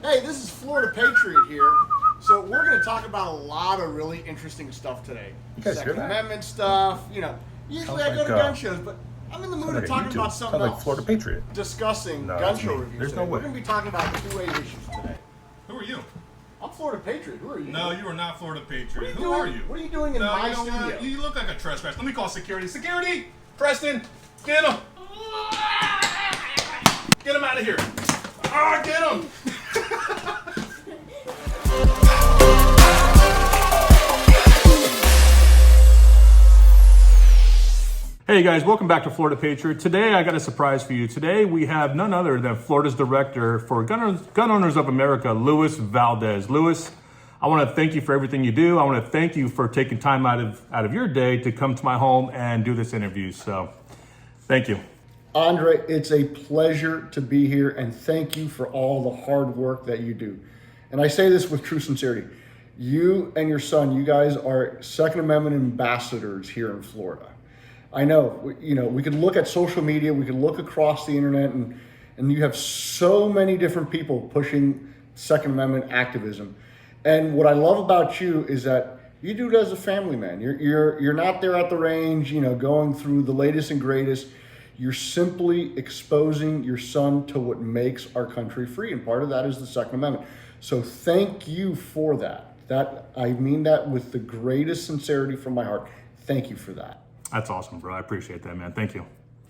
Hey, this is Florida-Patriot here. So we're going to talk about a lot of really interesting stuff today. You guys hear Second that? Amendment stuff, usually I go to gun shows, but I'm in the mood of talking about something like else. Florida-Patriot. Discussing No, gun that's show me. reviews There's today. no way. We're going to be talking about two-way issues today. Who are you? I'm Florida-Patriot. Who are you? No, you are not Florida-Patriot. Who doing? are you? What are you doing in No, my you know studio? what? You look like a trespasser. Let me call security. Security! Preston! Get him! Get him out of here! Ah, get him! Hey guys, welcome back to Florida Patriot. Today I got a surprise for you. Today we have none other than Florida's director for Gun Owners of America, Louis Valdez. Louis, I want to thank you for everything you do. I want to thank you for taking time out of your day to come to my home and do this interview. So, thank you. Andre, it's a pleasure to be here, and thank you for all the hard work that you do. And I say this with true sincerity. You and your son, you guys are Second Amendment ambassadors here in Florida. I know, we could look at social media, we could look across the internet, and you have so many different people pushing Second Amendment activism. And what I love about you is that you do it as a family man. You're not there at the range, going through the latest and greatest. You're simply exposing your son to what makes our country free, and part of that is the Second Amendment. So thank you for that. I mean that with the greatest sincerity from my heart. Thank you for that. That's awesome, bro. I appreciate that, man. Thank you.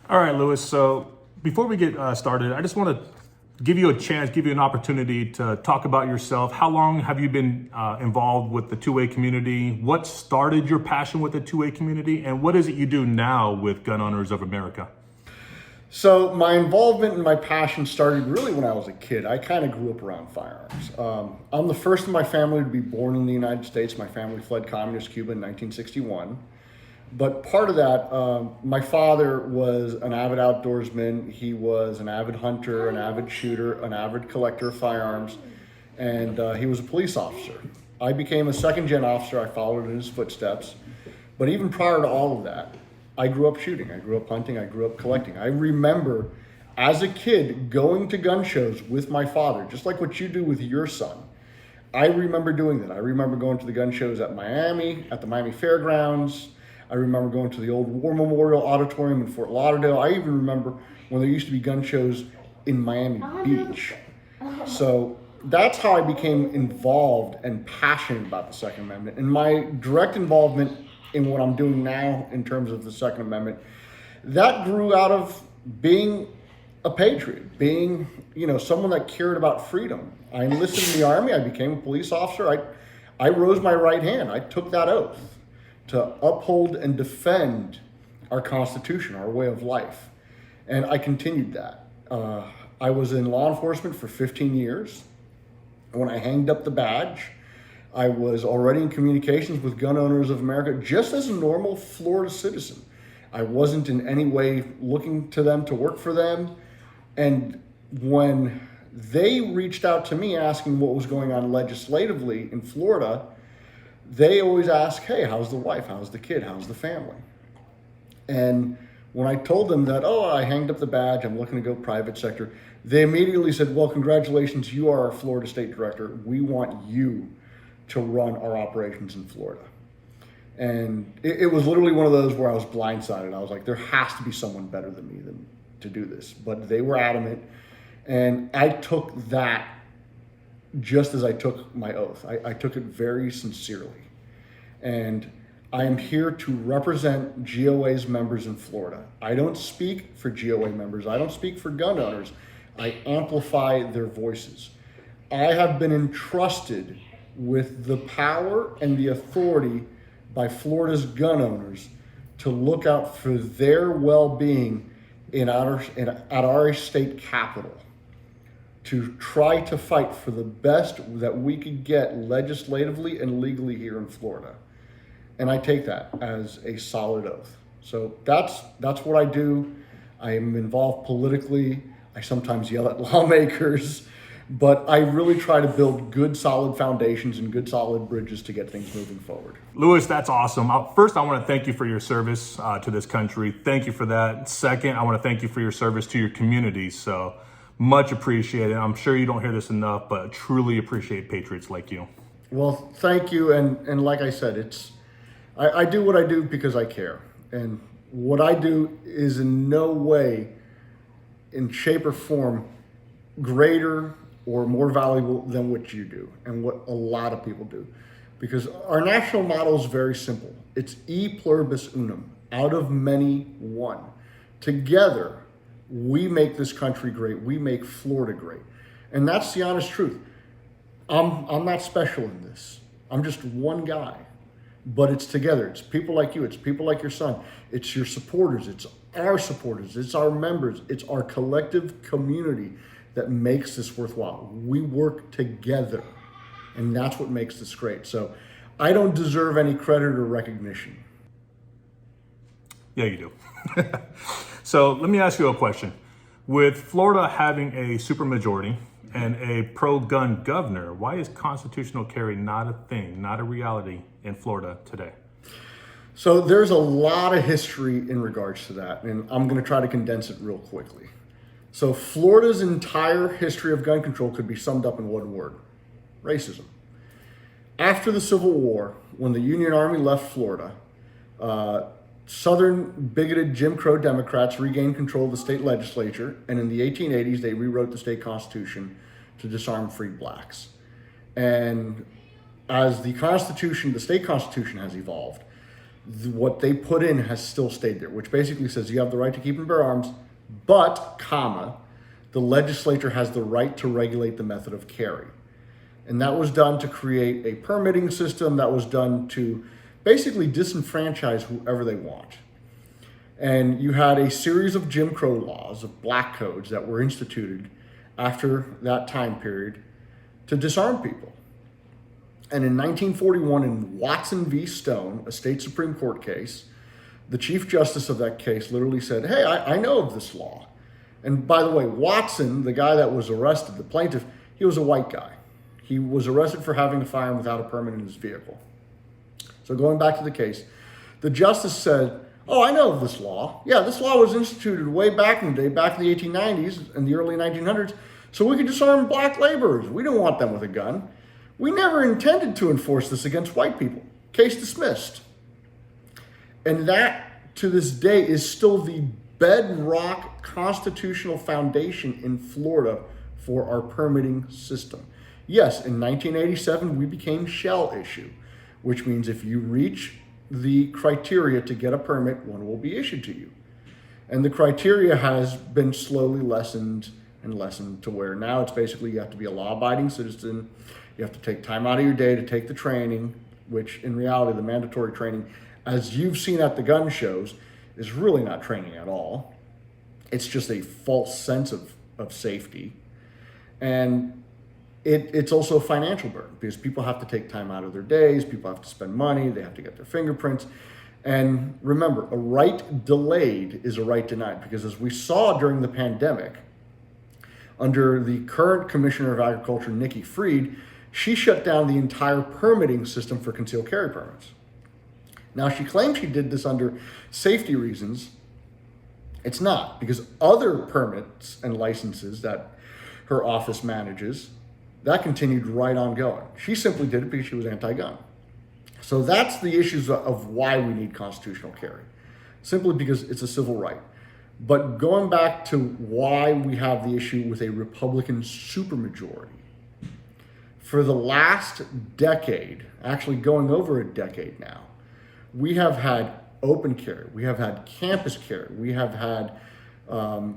All right, Louis. So before we get started, I just want to give you a chance, give you an opportunity to talk about yourself. How long have you been involved with the two-way community? What started your passion with the two-way community? And what is it you do now with Gun Owners of America? So my involvement and my passion started really when I was a kid. I kind of grew up around firearms. I'm the first in my family to be born in the United States. My family fled communist Cuba in 1961. But part of that, my father was an avid outdoorsman. He was an avid hunter, an avid shooter, an avid collector of firearms, and he was a police officer. I became a second-gen officer. I followed in his footsteps. But even prior to all of that, I grew up shooting. I grew up hunting. I grew up collecting. I remember as a kid going to gun shows with my father, just like what you do with your son. I remember doing that. I remember going to the gun shows at Miami, at the Miami Fairgrounds. I remember going to the old War Memorial Auditorium in Fort Lauderdale. I even remember when there used to be gun shows in Miami Beach. So that's how I became involved and passionate about the Second Amendment. And my direct involvement in what I'm doing now in terms of the Second Amendment, that grew out of being a patriot, being, someone that cared about freedom. I enlisted in the Army. I became a police officer. I rose my right hand. I took that oath to uphold and defend our Constitution, our way of life. And I continued that. I was in law enforcement for 15 years. When I hanged up the badge, I was already in communications with Gun Owners of America just as a normal Florida citizen. I wasn't in any way looking to them to work for them. And when they reached out to me asking what was going on legislatively in Florida, they always ask, hey, how's the wife? How's the kid? How's the family? And when I told them that, I hanged up the badge, I'm looking to go private sector, they immediately said, well, congratulations, you are our Florida State Director. We want you to run our operations in Florida. And it was literally one of those where I was blindsided. I was like, there has to be someone better than me to do this. But they were adamant. And I took that just as I took my oath. I took it very sincerely. And I am here to represent GOA's members in Florida. I don't speak for GOA members. I don't speak for gun owners. I amplify their voices. I have been entrusted with the power and the authority by Florida's gun owners to look out for their well-being at our state capital, to try to fight for the best that we could get legislatively and legally here in Florida. And I take that as a solid oath. So that's what I do. I am involved politically. I sometimes yell at lawmakers, but I really try to build good, solid foundations and good, solid bridges to get things moving forward. Louis, that's awesome. First, I want to thank you for your service to this country. Thank you for that. Second, I want to thank you for your service to your community. So Much appreciated. I'm sure you don't hear this enough, but truly appreciate patriots like you. Well, thank you. And like I said, I do what I do because I care. And what I do is in no way, in shape or form, greater or more valuable than what you do and what a lot of people do. Because our national motto is very simple. It's e pluribus unum, out of many, one. Together, we make this country great. We make Florida great. And that's the honest truth. I'm not special in this. I'm just one guy. But it's together. It's people like you. It's people like your son. It's your supporters. It's our supporters. It's our members. It's our collective community that makes this worthwhile. We work together. And that's what makes this great. So I don't deserve any credit or recognition. Yeah, you do. So let me ask you a question. With Florida having a supermajority and a pro-gun governor, why is constitutional carry not a thing, not a reality in Florida today? So there's a lot of history in regards to that, and I'm going to try to condense it real quickly. So Florida's entire history of gun control could be summed up in one word: racism. After the Civil War, when the Union Army left Florida, Southern bigoted Jim Crow Democrats regained control of the state legislature, and in the 1880s, they rewrote the state constitution to disarm freed blacks. And as the constitution, the state constitution has evolved, what they put in has still stayed there, which basically says you have the right to keep and bear arms, but, comma, the legislature has the right to regulate the method of carry. And that was done to create a permitting system that was done to basically disenfranchise whoever they want. And you had a series of Jim Crow laws, of black codes that were instituted after that time period to disarm people. And in 1941, in Watson v. Stone, a state Supreme Court case, the Chief Justice of that case literally said, hey, I know of this law. And by the way, Watson, the guy that was arrested, the plaintiff, he was a white guy. He was arrested for having a firearm without a permit in his vehicle. So going back to the case, the justice said, oh, I know of this law. Yeah, this law was instituted way back in the day, back in the 1890s and the early 1900s, so we could disarm black laborers. We don't want them with a gun. We never intended to enforce this against white people. Case dismissed. And that, to this day, is still the bedrock constitutional foundation in Florida for our permitting system. Yes, in 1987, we became shall issue, which means if you reach the criteria to get a permit, one will be issued to you. And the criteria has been slowly lessened and lessened to where now it's basically you have to be a law-abiding citizen, you have to take time out of your day to take the training, which in reality, the mandatory training, as you've seen at the gun shows, is really not training at all. It's just a false sense of safety. And it's also a financial burden because people have to take time out of their days, people have to spend money, they have to get their fingerprints. And remember, a right delayed is a right denied, because as we saw during the pandemic, under the current Commissioner of Agriculture, Nikki Fried, she shut down the entire permitting system for concealed carry permits. Now, she claims she did this under safety reasons. It's not, because other permits and licenses that her office manages, that continued right on going. She simply did it because she was anti-gun. So that's the issues of why we need constitutional carry, simply because it's a civil right. But going back to why we have the issue with a Republican supermajority, for the last decade, actually going over a decade now, we have had open carry, we have had campus carry, we have had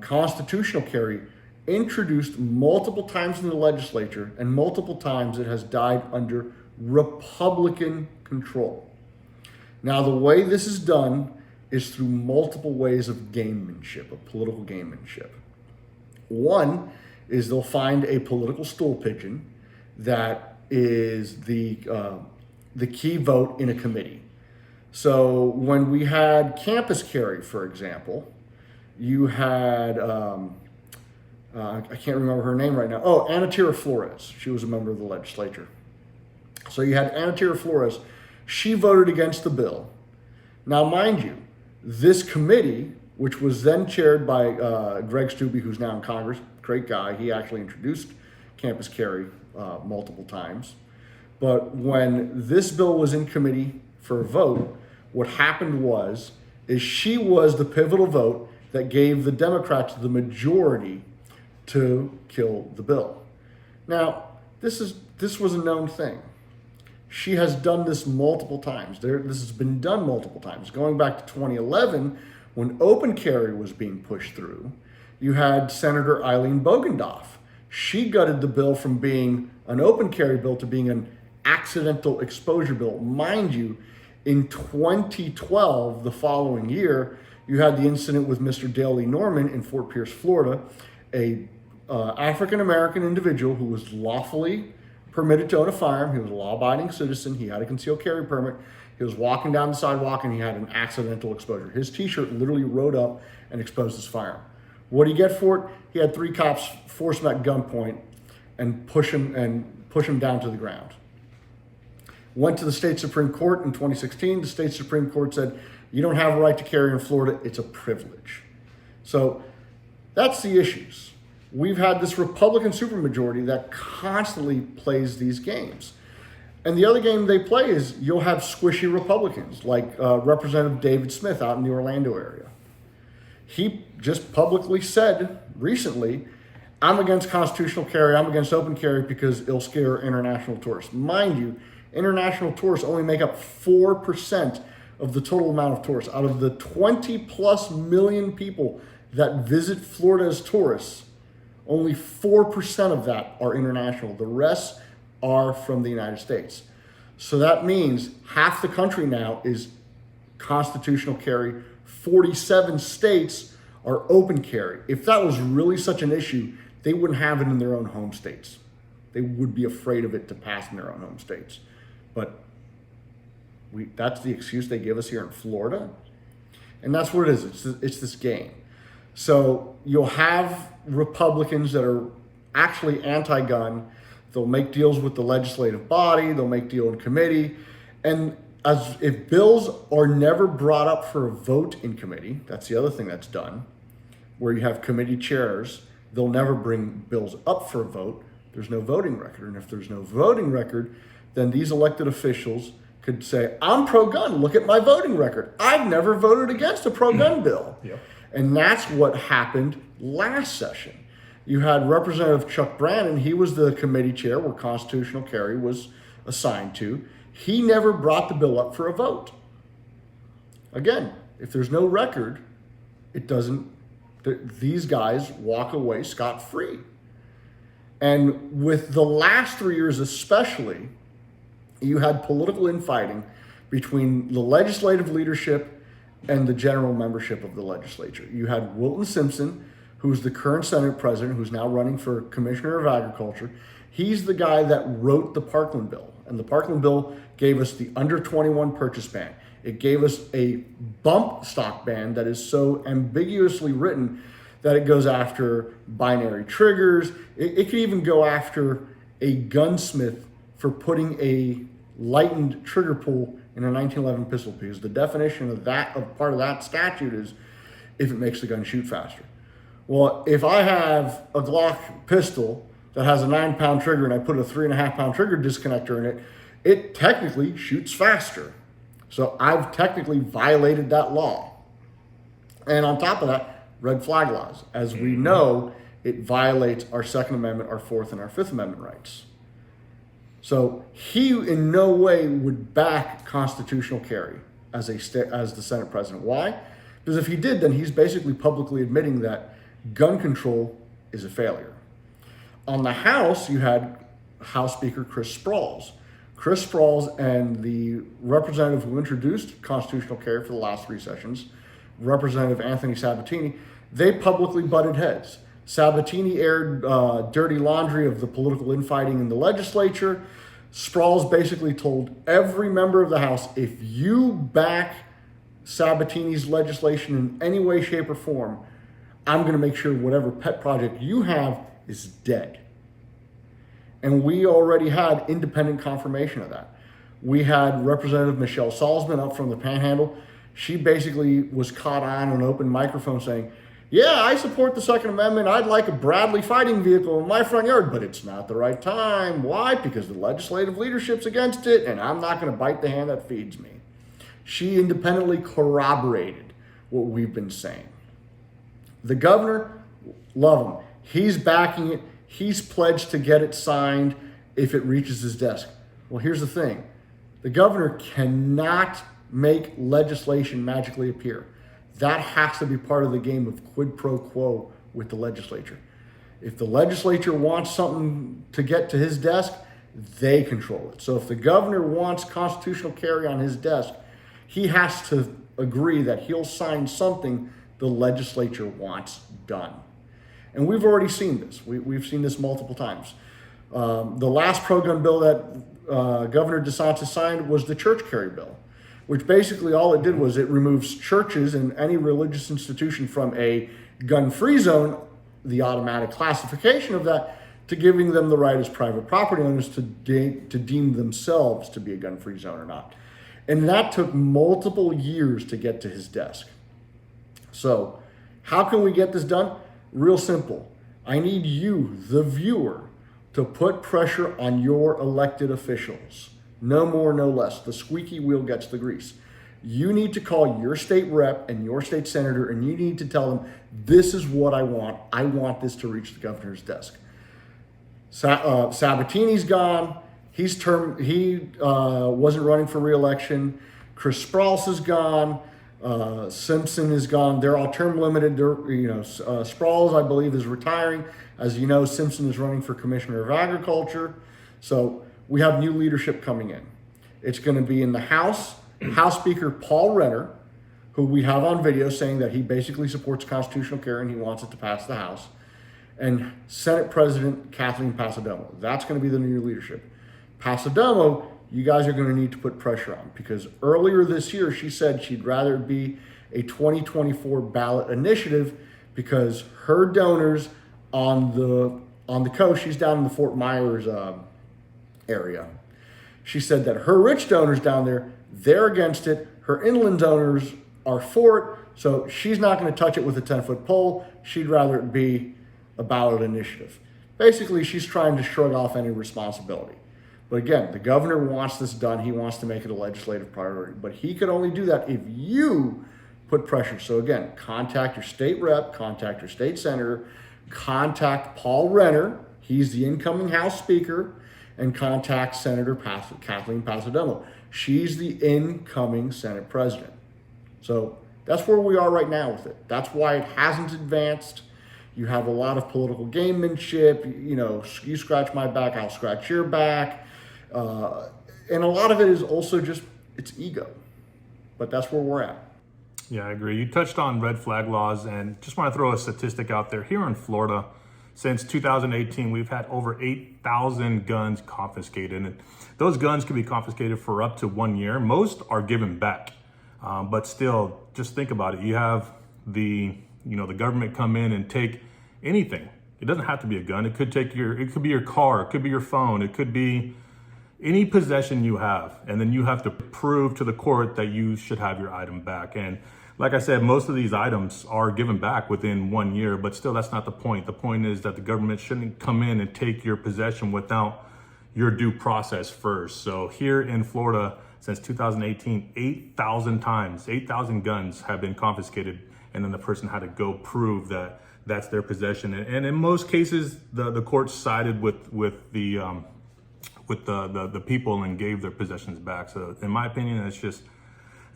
constitutional carry introduced multiple times in the legislature, and multiple times it has died under Republican control. Now, the way this is done is through multiple ways of gamemanship, of political gamemanship. One is they'll find a political stool pigeon that is the key vote in a committee. So when we had campus carry, for example, you had, I can't remember her name right now. Oh, Anatira Flores. She was a member of the legislature. So you had Anatira Flores. She voted against the bill. Now, mind you, this committee which was then chaired by Greg Stubbe, who's now in Congress. Great guy. He actually introduced campus carry multiple times. But when this bill was in committee for a vote, what happened is she was the pivotal vote that gave the Democrats the majority to kill the bill. Now, this was a known thing. She has done this multiple times. This has been done multiple times. Going back to 2011, when open carry was being pushed through, you had Senator Eileen Bogendorf. She gutted the bill from being an open carry bill to being an accidental exposure bill. Mind you, in 2012, the following year, you had the incident with Mr. Dale Lee Norman in Fort Pierce, Florida, a African-American individual who was lawfully permitted to own a firearm. He was a law-abiding citizen. He had a concealed carry permit. He was walking down the sidewalk and he had an accidental exposure. His t-shirt literally rode up and exposed his firearm. What did he get for it? He had 3 cops force him at gunpoint and push him down to the ground. Went to the state Supreme Court in 2016. The state Supreme Court said, you don't have a right to carry in Florida. It's a privilege. So that's the issues. We've had this Republican supermajority that constantly plays these games. And the other game they play is you'll have squishy Republicans like Representative David Smith out in the Orlando area. He just publicly said recently, I'm against constitutional carry, I'm against open carry because it'll scare international tourists. Mind you, international tourists only make up 4% of the total amount of tourists. Out of the 20 plus million people that visit Florida as tourists, only 4% of that are international. The rest are from the United States. So that means half the country now is constitutional carry. 47 states are open carry. If that was really such an issue, they wouldn't have it in their own home states. They would be afraid of it to pass in their own home states. But that's the excuse they give us here in Florida. And that's what it is. It's this game. So you'll have Republicans that are actually anti-gun. They'll make deals with the legislative body. They'll make deal in committee. And if bills are never brought up for a vote in committee, that's the other thing that's done, where you have committee chairs, they'll never bring bills up for a vote. There's no voting record. And if there's no voting record, then these elected officials could say, I'm pro-gun, look at my voting record. I've never voted against a pro-gun bill. Yep. And that's what happened last session. You had Representative Chuck Brandon. He was the committee chair where constitutional carry was assigned to. He never brought the bill up for a vote. Again, if there's no record, these guys walk away scot-free. And with the last 3 years especially, you had political infighting between the legislative leadership and the general membership of the legislature. You had Wilton Simpson, who's the current Senate president, who's now running for Commissioner of Agriculture. He's the guy that wrote the Parkland bill. And the Parkland bill gave us the under 21 purchase ban. It gave us a bump stock ban that is so ambiguously written that it goes after binary triggers. It could even go after a gunsmith for putting a lightened trigger pull in a 1911 pistol, because the definition of part of that statute is if it makes the gun shoot faster. Well, if I have a Glock pistol that has a 9-pound trigger and I put a 3.5-pound trigger disconnector in it, it technically shoots faster. So I've technically violated that law. And on top of that, red flag laws. As we know, it violates our Second Amendment, our Fourth, and our Fifth Amendment rights. So he in no way would back constitutional carry as the Senate president. Why? Because if he did, then he's basically publicly admitting that gun control is a failure. On the House, you had House Speaker Chris Sprouls. Chris Sprouls and the representative who introduced constitutional carry for the last 3 sessions, Representative Anthony Sabatini, they publicly butted heads. Sabatini aired dirty laundry of the political infighting in the legislature. Sprouls basically told every member of the House, if you back Sabatini's legislation in any way, shape, or form, I'm going to make sure whatever pet project you have is dead. And we already had independent confirmation of that. We had Representative Michelle Salzman up from the Panhandle. She basically was caught on an open microphone saying, yeah, I support the Second Amendment. I'd like a Bradley fighting vehicle in my front yard, but it's not the right time. Why? Because the legislative leadership's against it, and I'm not going to bite the hand that feeds me. She independently corroborated what we've been saying. The governor, love him. He's backing it. He's pledged to get it signed if it reaches his desk. Well, here's the thing. The governor cannot make legislation magically appear. That has to be part of the game of quid pro quo with the legislature. If the legislature wants something to get to his desk, they control it. So if the governor wants constitutional carry on his desk, he has to agree that he'll sign something the legislature wants done. And we've already seen this. We've seen this multiple times. The last pro-gun bill that Governor DeSantis signed was the church carry bill, which basically all it did was it removes churches and any religious institution from a gun-free zone, the automatic classification of that, to giving them the right as private property owners to deem themselves to be a gun-free zone or not. And that took multiple years to get to his desk. So how can we get this done? Real simple. I need you, the viewer, to put pressure on your elected officials. No more, no less. The squeaky wheel gets the grease. You need to call your state rep and your state senator, and you need to tell them, this is what I want. I want this to reach the governor's desk. Sabatini's gone. He wasn't running for re-election. Chris Sprouls is gone. Simpson is gone. They're all term limited. Sprouls, I believe, is retiring. As you know, Simpson is running for Commissioner of Agriculture. So we have new leadership coming in. It's going to be in the House. House Speaker Paul Renner, who we have on video saying that he basically supports constitutional carry and he wants it to pass the House. And Senate President Kathleen Passidomo. That's going to be the new leadership. Passidomo, you guys are going to need to put pressure on, because earlier this year she said she'd rather be a 2024 ballot initiative because her donors on the coast, she's down in the Fort Myers area. She said that her rich donors down there, they're against it. Her inland donors are for it. So she's not going to touch it with a 10-foot pole. She'd rather it be a ballot initiative. Basically, she's trying to shrug off any responsibility. But again, the governor wants this done. He wants to make it a legislative priority. But he could only do that if you put pressure. So again, contact your state rep, contact your state senator, contact Paul Renner. He's the incoming House Speaker. And contact Senator Kathleen Passidomo. She's the incoming Senate President. So that's where we are right now with it. That's why it hasn't advanced. You have a lot of political gamemanship. You scratch my back, I'll scratch your back. And a lot of it is also just, it's ego. But that's where we're at. Yeah, I agree. You touched on red flag laws, and just want to throw a statistic out there. Here in Florida, since 2018, we've had over 8,000 guns confiscated. And those guns can be confiscated for up to 1 year. Most are given back. But still, just think about it. You have the government come in and take anything. It doesn't have to be a gun. It could be your car. It could be your phone. It could be any possession you have. And then you have to prove to the court that you should have your item back. And like I said, most of these items are given back within 1 year, but still that's not the point. The point is that the government shouldn't come in and take your possession without your due process first. So here in Florida, since 2018, 8,000 guns have been confiscated, and then the person had to go prove that that's their possession. And in most cases, the court sided with the people and gave their possessions back. So in my opinion,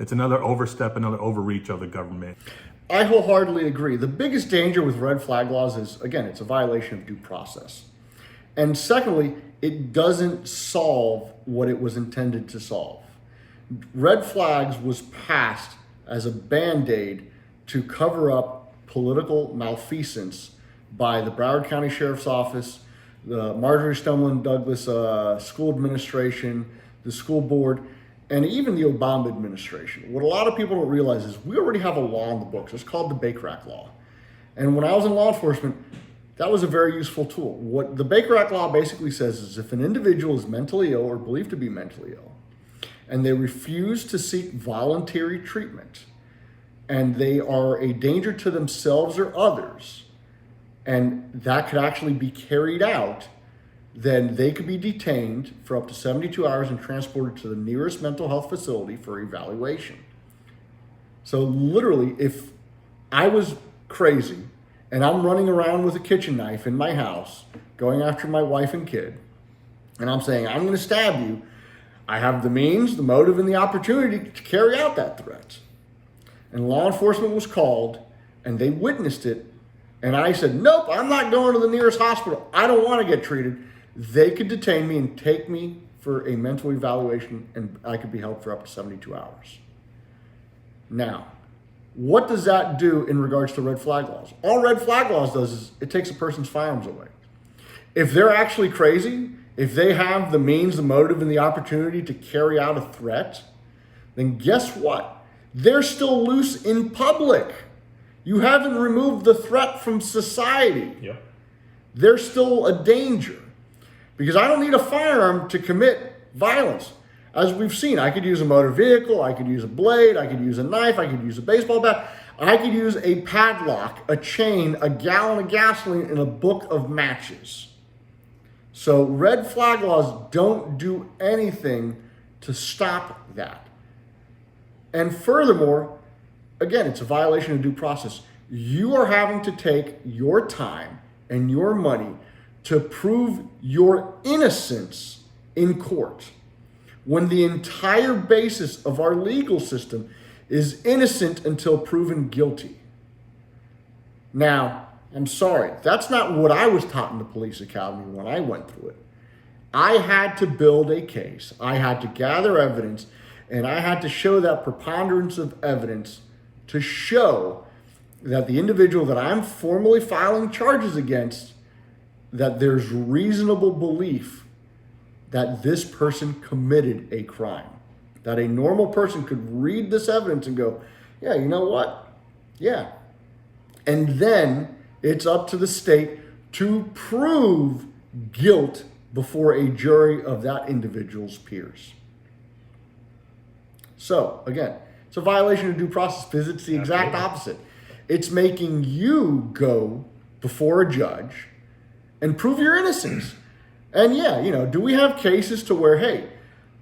it's another overstep, another overreach of the government. I wholeheartedly agree. The biggest danger with red flag laws is, again, it's a violation of due process. And secondly, it doesn't solve what it was intended to solve. Red flags was passed as a Band-Aid to cover up political malfeasance by the Broward County Sheriff's Office, the Marjorie Stoneman Douglas School Administration, the school board, and even the Obama administration. What a lot of people don't realize is we already have a law in the books. It's called the Baker Act law. And when I was in law enforcement, that was a very useful tool. What the Baker Act law basically says is if an individual is mentally ill or believed to be mentally ill, and they refuse to seek voluntary treatment, and they are a danger to themselves or others, and that could actually be carried out, then they could be detained for up to 72 hours and transported to the nearest mental health facility for evaluation. So literally, if I was crazy and I'm running around with a kitchen knife in my house, going after my wife and kid, and I'm saying, I'm going to stab you, I have the means, the motive, and the opportunity to carry out that threat. And law enforcement was called, and they witnessed it, and I said, nope, I'm not going to the nearest hospital. I don't want to get treated. They could detain me and take me for a mental evaluation, and I could be held for up to 72 hours. Now, what does that do in regards to red flag laws? All red flag laws does is it takes a person's firearms away. If they're actually crazy, if they have the means, the motive, and the opportunity to carry out a threat, then guess what? They're still loose in public. You haven't removed the threat from society. Yep. They're still a danger. Because I don't need a firearm to commit violence. As we've seen, I could use a motor vehicle, I could use a blade, I could use a knife, I could use a baseball bat, I could use a padlock, a chain, a gallon of gasoline, and a book of matches. So red flag laws don't do anything to stop that. And furthermore, again, it's a violation of due process. You are having to take your time and your money to prove your innocence in court, when the entire basis of our legal system is innocent until proven guilty. Now, I'm sorry, that's not what I was taught in the police academy when I went through it. I had to build a case, I had to gather evidence, and I had to show that preponderance of evidence to show that the individual that I'm formally filing charges against, that there's reasonable belief that this person committed a crime. That a normal person could read this evidence and go, yeah, you know what? Yeah. And then it's up to the state to prove guilt before a jury of that individual's peers. So, again, it's a violation of due process because it's the exact opposite. It's making you go before a judge and prove your innocence. And yeah, do we have cases to where, hey,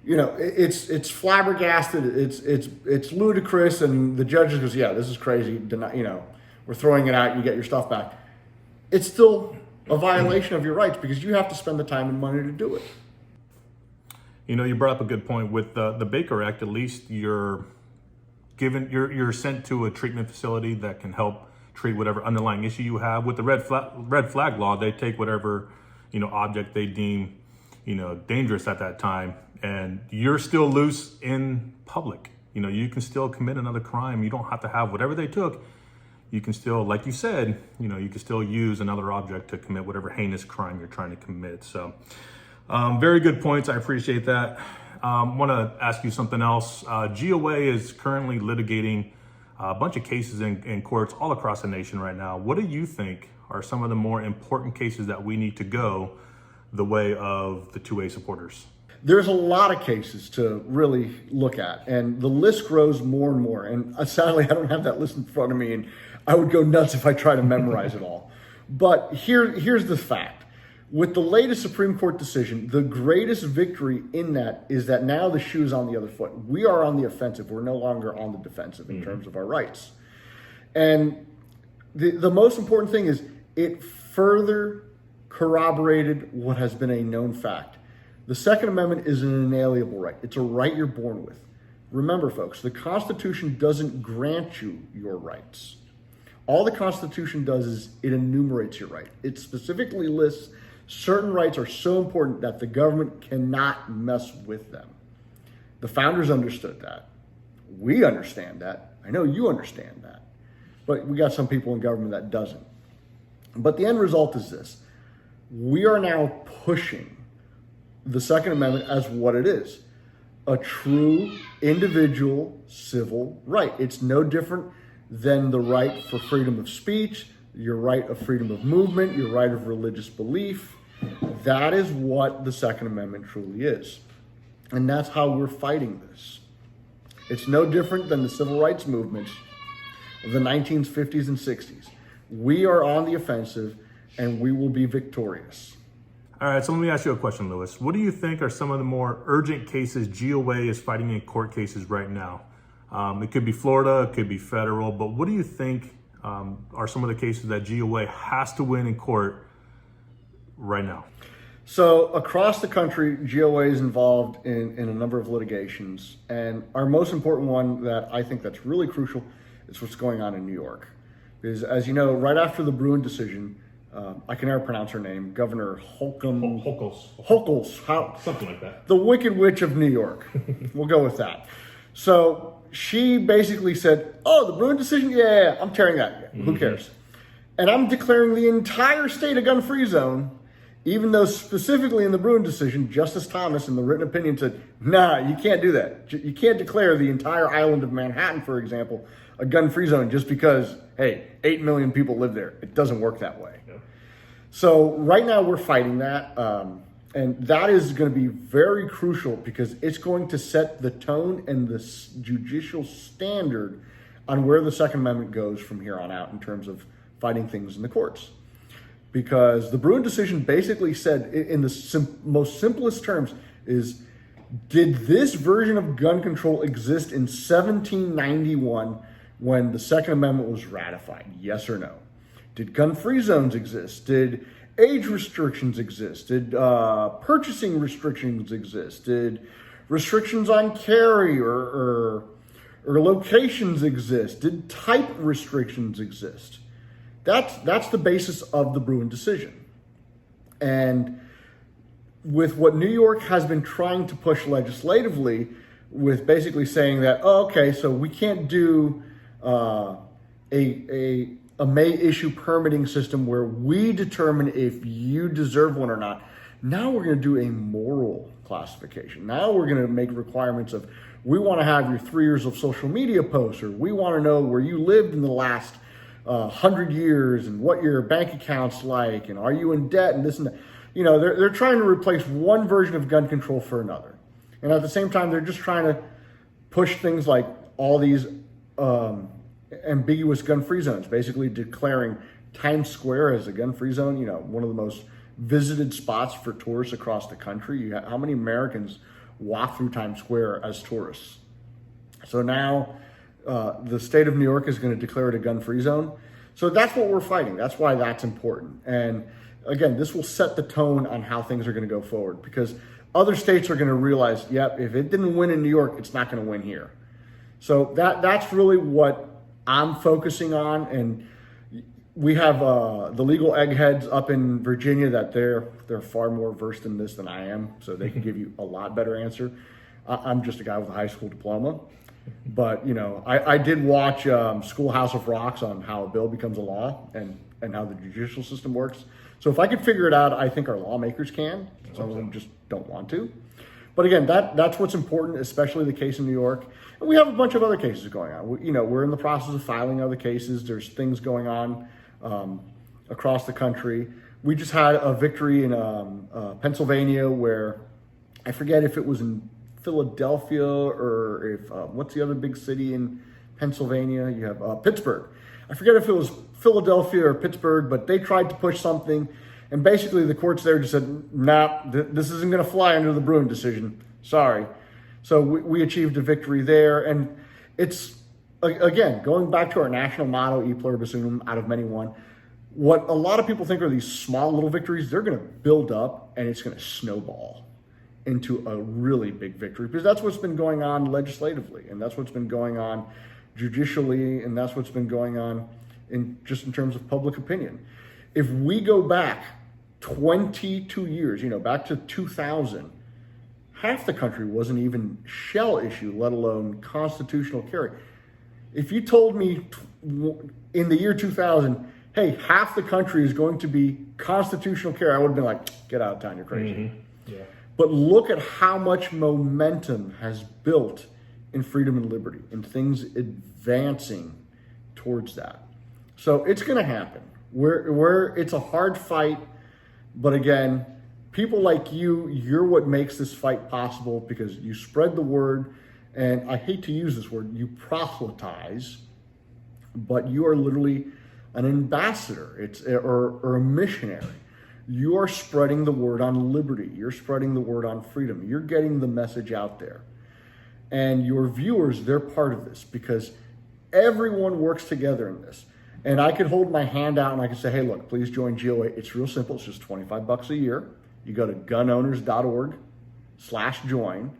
it's flabbergasted, it's ludicrous, and the judge goes, yeah, this is crazy, we're throwing it out, you get your stuff back. It's still a violation of your rights because you have to spend the time and money to do it. You brought up a good point with the Baker Act. At least you're sent to a treatment facility that can help treat whatever underlying issue you have. With the red flag law, they take whatever object they deem dangerous at that time, and you're still loose in public. You can still commit another crime. You don't have to have whatever they took. You can still, like you said, you can still use another object to commit whatever heinous crime you're trying to commit. So very good points. I appreciate that. Want to ask you something else. GOA is currently litigating a bunch of cases in courts all across the nation right now. What do you think are some of the more important cases that we need to go the way of the 2A supporters? There's a lot of cases to really look at, and the list grows more and more. And sadly, I don't have that list in front of me, and I would go nuts if I try to memorize it all. But here's the fact. With the latest Supreme Court decision, the greatest victory in that is that now the shoe's on the other foot. We are on the offensive. We're no longer on the defensive in terms of our rights. And the most important thing is it further corroborated what has been a known fact. The Second Amendment is an inalienable right. It's a right you're born with. Remember, folks, the Constitution doesn't grant you your rights. All the Constitution does is it enumerates your right. It specifically lists certain rights are so important that the government cannot mess with them. The founders understood that. We understand that. I know you understand that. But we got some people in government that doesn't. But the end result is this. We are now pushing the Second Amendment as what it is. A true individual civil right. It's no different than the right for freedom of speech, your right of freedom of movement, your right of religious belief. That is what the Second Amendment truly is. And that's how we're fighting this. It's no different than the civil rights movements of the 1950s and 60s. We are on the offensive, and we will be victorious. All right, so let me ask you a question, Lewis. What do you think are some of the more urgent cases GOA is fighting in court cases right now? It could be Florida, it could be federal, but what do you think are some of the cases that GOA has to win in court right now? So across the country, GOA is involved in a number of litigations, and our most important one that I think that's really crucial is what's going on in New York. Because as you know, right after the Bruin decision, I can never pronounce her name, Governor Hochul, Something like that. the Wicked Witch of New York. We'll go with that. So she basically said, oh, the Bruin decision? Yeah, I'm tearing that. Yeah, who cares? And I'm declaring the entire state a gun-free zone, even though specifically in the Bruin decision, Justice Thomas in the written opinion said, nah, you can't do that. You can't declare the entire island of Manhattan, for example, a gun-free zone just because, hey, 8 million people live there. It doesn't work that way. Yeah. So right now we're fighting that. And that is going to be very crucial because it's going to set the tone and the judicial standard on where the Second Amendment goes from here on out in terms of fighting things in the courts. Because the Bruin decision basically said, in the most simplest terms, is did this version of gun control exist in 1791 when the Second Amendment was ratified? Yes or no? Did gun-free zones exist? Did age restrictions exist? Did purchasing restrictions exist? Did restrictions on carry or locations exist? Did type restrictions exist? That's the basis of the Bruin decision. And with what New York has been trying to push legislatively, with basically saying that, oh, okay, so we can't do a may issue permitting system where we determine if you deserve one or not. Now we're going to do a moral classification. Now we're going to make requirements of, we want to have your 3 years of social media posts, or we want to know where you lived in the last 100 years and what your bank account's like, and are you in debt, and this and that. You know, they're trying to replace one version of gun control for another. And at the same time, they're just trying to push things like all these ambiguous gun-free zones, basically declaring Times Square as a gun-free zone, you know, one of the most visited spots for tourists across the country. How many Americans walk through Times Square as tourists? So now the state of New York is going to declare it a gun-free zone. So that's what we're fighting. That's why that's important. And again, this will set the tone on how things are going to go forward, because other states are going to realize, yep, if it didn't win in New York, it's not going to win here. So that's really what I'm focusing on. And we have the legal eggheads up in Virginia that they're far more versed in this than I am, so they can give you a lot better answer. I'm just a guy with a high school diploma. But, you know, I did watch Schoolhouse of Rocks on how a bill becomes a law and how the judicial system works. So if I could figure it out, I think our lawmakers can. Some of them just don't want to. But again, that's what's important, especially the case in New York. And we have a bunch of other cases going on. We're in the process of filing other cases. There's things going on across the country. We just had a victory in Pennsylvania where, I forget if it was in Philadelphia or if, what's the other big city in Pennsylvania? You have Pittsburgh. I forget if it was Philadelphia or Pittsburgh, but they tried to push something. And basically the courts there just said, nah, this isn't going to fly under the Bruin decision. Sorry. So we achieved a victory there. And it's, again, going back to our national motto, e pluribus unum, out of many one, what a lot of people think are these small little victories, they're going to build up and it's going to snowball into a really big victory, because that's what's been going on legislatively, and that's what's been going on judicially, and that's what's been going on in terms of public opinion. If we go back 22 years, back to 2000, half the country wasn't even shell issue, let alone constitutional carry. If you told me in the year 2000, hey, half the country is going to be constitutional carry, I would have been like, get out of town, you're crazy. Mm-hmm. Yeah. But look at how much momentum has built in freedom and liberty and things advancing towards that. So it's going to happen. It's a hard fight, but again, people like you're what makes this fight possible, because you spread the word, and I hate to use this word, you proselytize but you are literally an ambassador or a missionary. You are spreading the word on liberty. You're spreading the word on freedom. You're getting the message out there. And your viewers, they're part of this because everyone works together in this. And I could hold my hand out and I could say, hey, look, please join GOA. It's real simple. It's just $25 a year. You go to gunowners.org/join,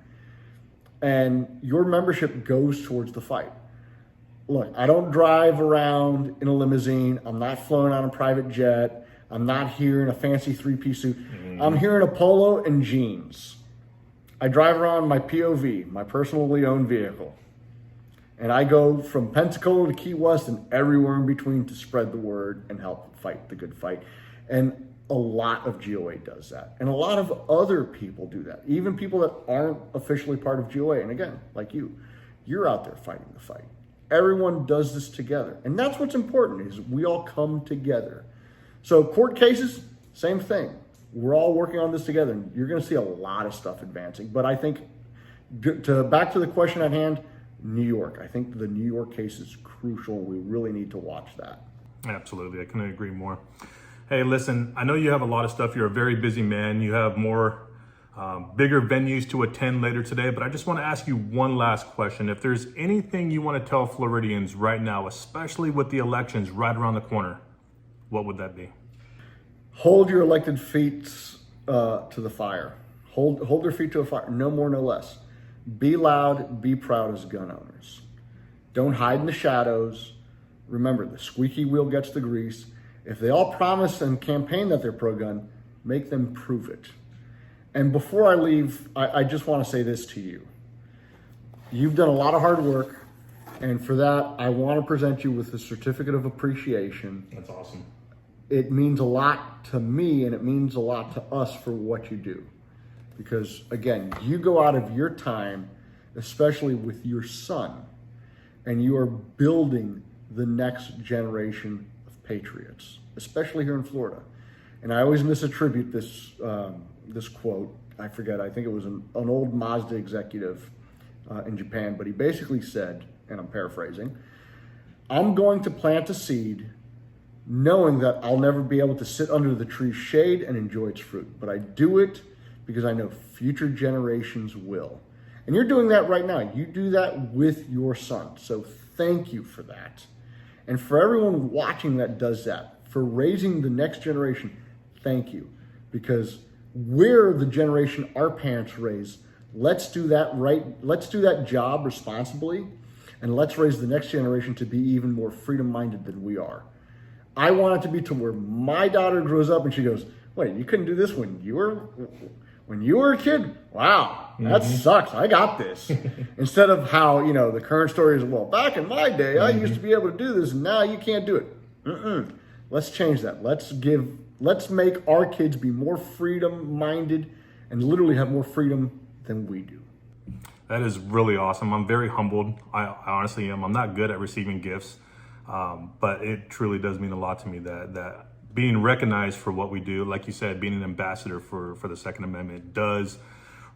and your membership goes towards the fight. Look, I don't drive around in a limousine. I'm not flown on a private jet. I'm not here in a fancy three-piece suit. I'm here in a polo and jeans. I drive around my POV, my personally owned vehicle. And I go from Pensacola to Key West and everywhere in between to spread the word and help fight the good fight. And a lot of GOA does that. And a lot of other people do that. Even people that aren't officially part of GOA. And again, like you're out there fighting the fight. Everyone does this together. And that's what's important, is we all come together. So court cases, same thing. We're all working on this together. And you're going to see a lot of stuff advancing. But I think, back to the question at hand, New York. I think the New York case is crucial. We really need to watch that. Absolutely. I couldn't agree more. Hey, listen, I know you have a lot of stuff. You're a very busy man. You have more bigger venues to attend later today, but I just want to ask you one last question. If there's anything you want to tell Floridians right now, especially with the elections right around the corner, what would that be? Hold your elected feet to the fire. Hold their feet to a fire. No more, no less. Be loud, be proud as gun owners. Don't hide in the shadows. Remember, the squeaky wheel gets the grease. If they all promise and campaign that they're pro-gun, make them prove it. And before I leave, I just want to say this to you. You've done a lot of hard work, and for that, I want to present you with a certificate of appreciation. That's awesome. It means a lot to me, and it means a lot to us for what you do. Because again, you go out of your time, especially with your son, and you are building the next generation of patriots, especially here in Florida. And I always misattribute this quote. I forget, I think it was an old Mazda executive in Japan, but he basically said, and I'm paraphrasing, I'm going to plant a seed knowing that I'll never be able to sit under the tree's shade and enjoy its fruit. But I do it because I know future generations will. And you're doing that right now. You do that with your son. So thank you for that. And for everyone watching that does that, for raising the next generation, thank you. Because we're the generation our parents raised. Let's do that right. Let's do that job responsibly. And let's raise the next generation to be even more freedom-minded than we are. I want it to be to where my daughter grows up and she goes, wait, you couldn't do this when you were a kid? Wow, that sucks. I got this. Instead of how, the current story is, well, back in my day, I used to be able to do this, and now you can't do it. Let's change that. Let's make our kids be more freedom-minded and literally have more freedom than we do. That is really awesome. I'm very humbled. I honestly am. I'm not good at receiving gifts, but it truly does mean a lot to me that being recognized for what we do, like you said, being an ambassador for the Second Amendment does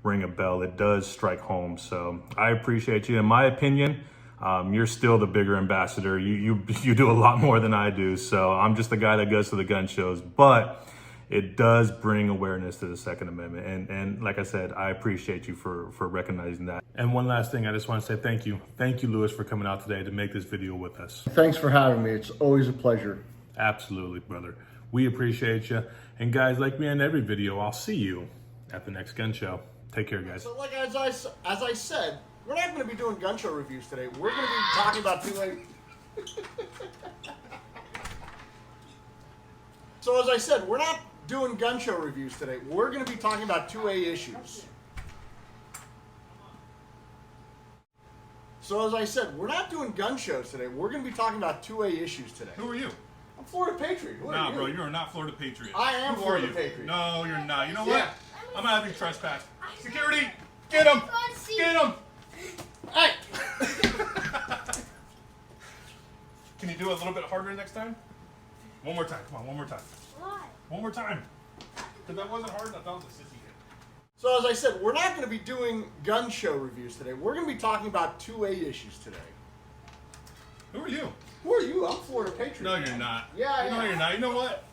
ring a bell. It does strike home. So I appreciate you. In my opinion, you're still the bigger ambassador. You do a lot more than I do. So I'm just the guy that goes to the gun shows, but it does bring awareness to the Second Amendment. And like I said, I appreciate you for recognizing that. And one last thing, I just want to say thank you. Thank you, Lewis, for coming out today to make this video with us. Thanks for having me. It's always a pleasure. Absolutely, brother. We appreciate you. And guys, like me in every video, I'll see you at the next gun show. Take care, guys. So like as I said, we're not going to be doing gun show reviews today. We're going to be talking about So as I said, we're not doing gun show reviews today. We're going to be talking about 2A issues. So as I said, we're not doing gun shows today. We're going to be talking about 2A issues today. Who are you? I'm Florida-Patriot. Who are Nah, you? bro, you are not Florida-Patriot. I am Who are you? Florida-Patriot. No, you're not. You know Yeah. what? I'm gonna have you trespass. Security, get him! Get him! Hey! Can you do it a little bit harder next time? One more time. Come on, one more time. Why? One more time. Because that wasn't hard. I thought it was a sissy hit. So as I said, we're not going to be doing gun show reviews today. We're going to be talking about 2A issues today. Who are you? Who are you? I'm Florida-Patriot. No, you're not. Yeah, I No, am. you're not. You know what?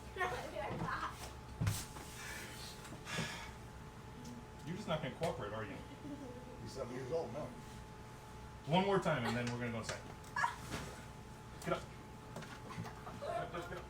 You're just not going to cooperate, are you? He's 7 years old, no. One more time, and then we're going to go inside. Get up. Get up.